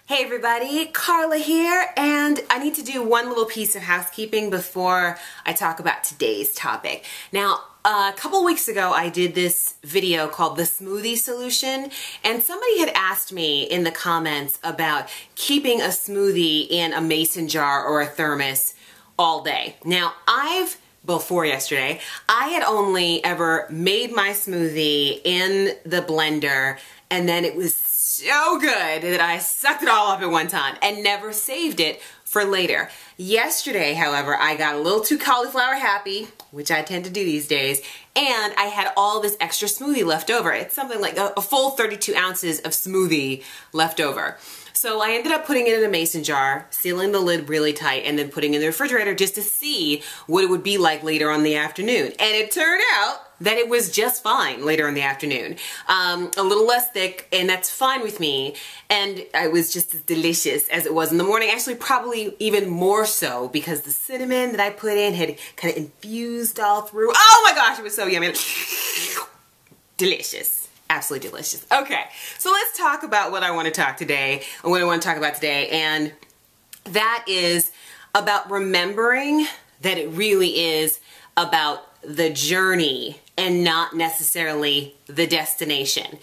Hey everybody, Carla here, and I need to do one little piece of housekeeping before I talk about today's topic. Now, a couple weeks ago I did this video called The Smoothie Solution, and somebody had asked me in the comments about keeping a smoothie in a mason jar or a thermos all day. Now, before yesterday, I had only ever made my smoothie in the blender, and then it was so good that I sucked it all up at one time and never saved it for later. Yesterday, however, I got a little too cauliflower happy, which I tend to do these days, and I had all this extra smoothie left over. It's something like a full 32 ounces of smoothie left over. So I ended up putting it in a mason jar, sealing the lid really tight, and then putting it in the refrigerator just to see what it would be like later on in the afternoon. And it turned out that it was just fine later in the afternoon. A little less thick, and that's fine with me. And it was just as delicious as it was in the morning. Actually, probably even more so because the cinnamon that I put in had kind of infused all through. Oh my gosh, it was so yummy. Delicious. Absolutely delicious. Okay, so let's talk about what I want to talk about today, and that is about remembering that it really is about the journey and not necessarily the destination.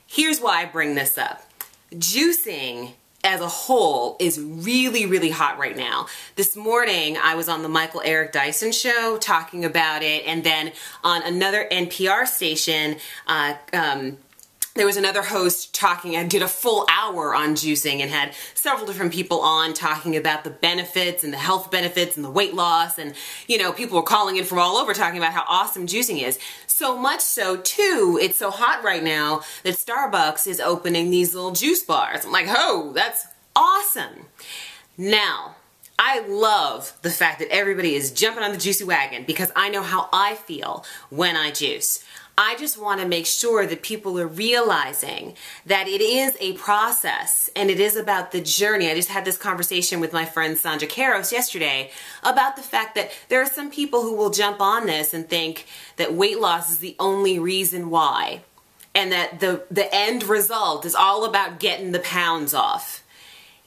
Here's why I bring this up. Juicing as a whole is really, really hot right now. This morning, I was on the Michael Eric Dyson show talking about it, and then on another NPR station, there was another host talking and did a full hour on juicing and had several different people on talking about the benefits and the health benefits and the weight loss, and you know, people were calling in from all over talking about how awesome juicing is. So much so too, it's so hot right now that Starbucks is opening these little juice bars. I'm like, oh, that's awesome. Now, I love the fact that everybody is jumping on the juicy wagon because I know how I feel when I juice. I just want to make sure that people are realizing that it is a process and it is about the journey. I just had this conversation with my friend Sandra Karos yesterday about the fact that there are some people who will jump on this and think that weight loss is the only reason why, and that the end result is all about getting the pounds off.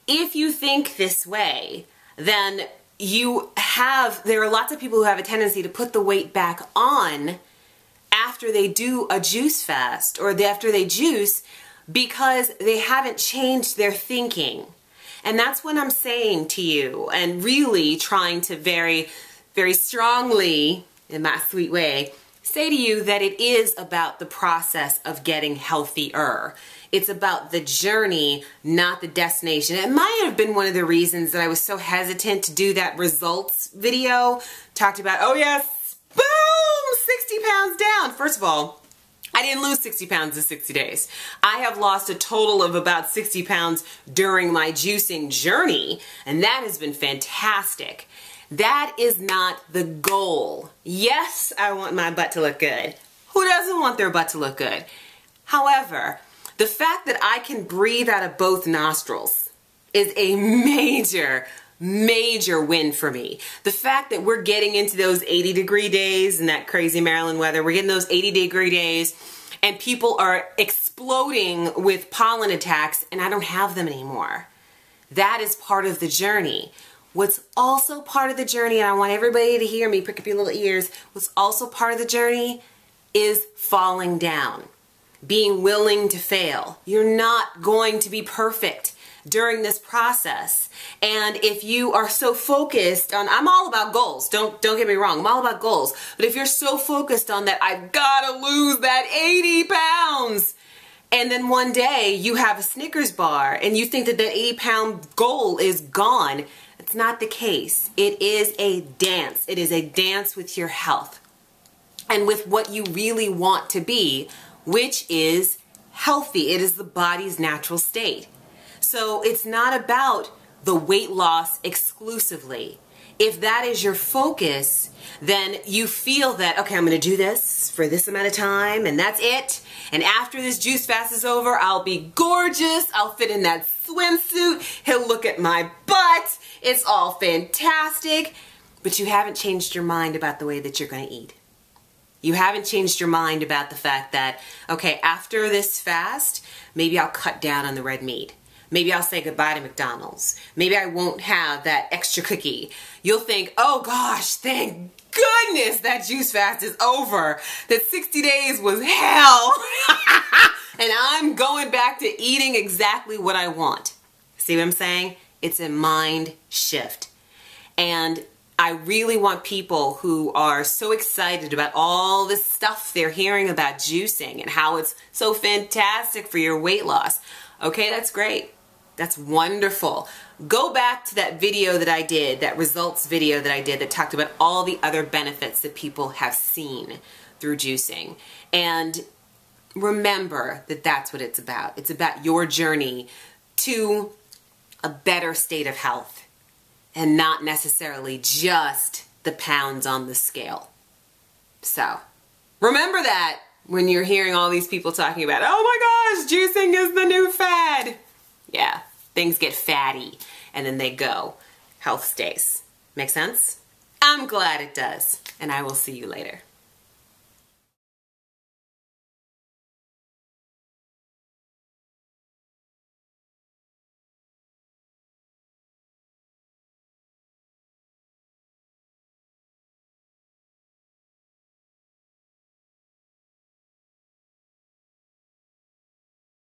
If you think this way, then there are lots of people who have a tendency to put the weight back on after they do a juice fast or after they juice because they haven't changed their thinking. And that's what I'm saying to you, and really trying to very, very strongly, in my sweet way, say to you that it is about the process of getting healthier. It's about the journey, not the destination. It might have been one of the reasons that I was so hesitant to do that results video. Talked about, oh yes, boom, 60 pounds down. First of all, I didn't lose 60 pounds in 60 days. I have lost a total of about 60 pounds during my juicing journey, and that has been fantastic. That is not the goal. Yes, I want my butt to look good. Who doesn't want their butt to look good? However, the fact that I can breathe out of both nostrils is a major win for me. The fact that we're getting into those 80-degree days and that crazy Maryland weather, we're getting those 80-degree days and people are exploding with pollen attacks and I don't have them anymore. That is part of the journey. What's also part of the journey, and I want everybody to hear me, prick up your little ears, what's also part of the journey is falling down. Being willing to fail. You're not going to be perfect during this process. And if you are so focused on, I'm all about goals, don't get me wrong, I'm all about goals, but if you're so focused on that, I've got to lose that 80 pounds, and then one day you have a Snickers bar and you think that that 80-pound goal is gone, it's not the case. It is a dance. It is a dance with your health and with what you really want to be, which is healthy. It is the body's natural state. So it's not about the weight loss exclusively. If that is your focus, then you feel that, okay, I'm going to do this for this amount of time and that's it. And after this juice fast is over, I'll be gorgeous. I'll fit in that swimsuit. He'll look at my butt. It's all fantastic. But you haven't changed your mind about the way that you're going to eat. You haven't changed your mind about the fact that, okay, after this fast, maybe I'll cut down on the red meat. Maybe I'll say goodbye to McDonald's. Maybe I won't have that extra cookie. You'll think, oh gosh, thank goodness that juice fast is over. That 60 days was hell. And I'm going back to eating exactly what I want. See what I'm saying? It's a mind shift. And I really want people who are so excited about all this stuff they're hearing about juicing and how it's so fantastic for your weight loss. Okay, that's great. That's wonderful. Go back to that video that I did, that results video that I did that talked about all the other benefits that people have seen through juicing. And remember that that's what it's about. It's about your journey to a better state of health and not necessarily just the pounds on the scale. So remember that when you're hearing all these people talking about, oh my gosh, juicing is the new fad. Yeah, things get fatty and then they go. Health stays. Make sense? I'm glad it does. And I will see you later.